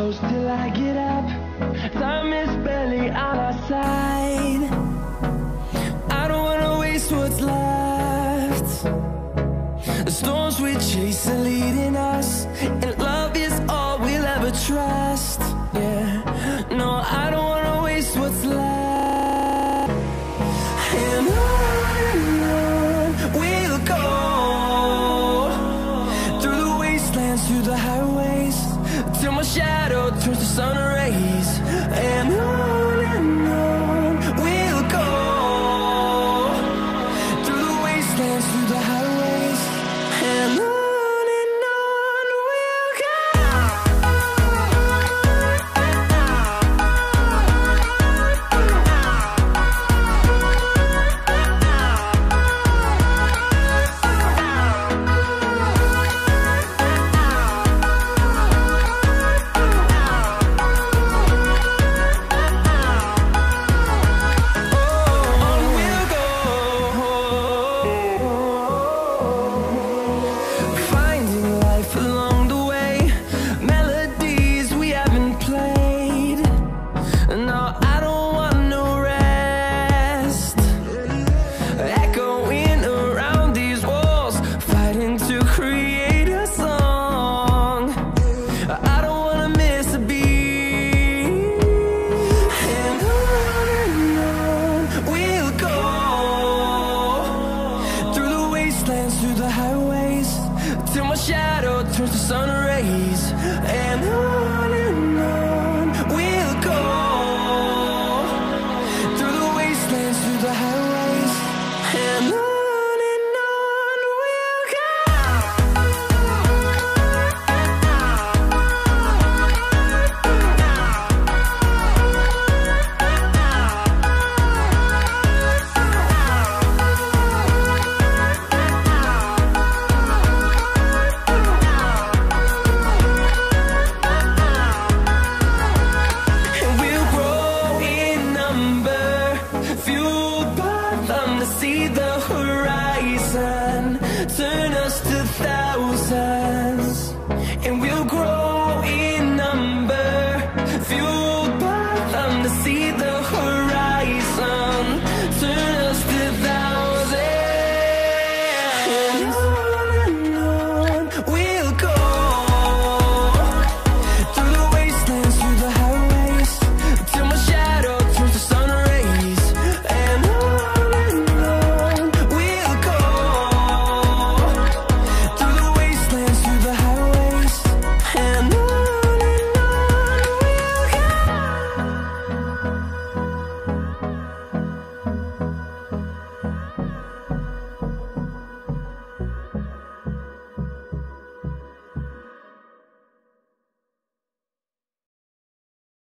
close till I get up. Time is barely on our side. I don't wanna waste what's left. The storms we chase are leading us, and love is all we'll ever trust. Yeah, no, I don't wanna waste what's left. And on we'll go, through the wastelands, through the highways, till my shadow turns to sun rays. And on we'll go, through the wastelands, through the highways, and on we'll go. Finding life along the way, melodies we haven't played. No, I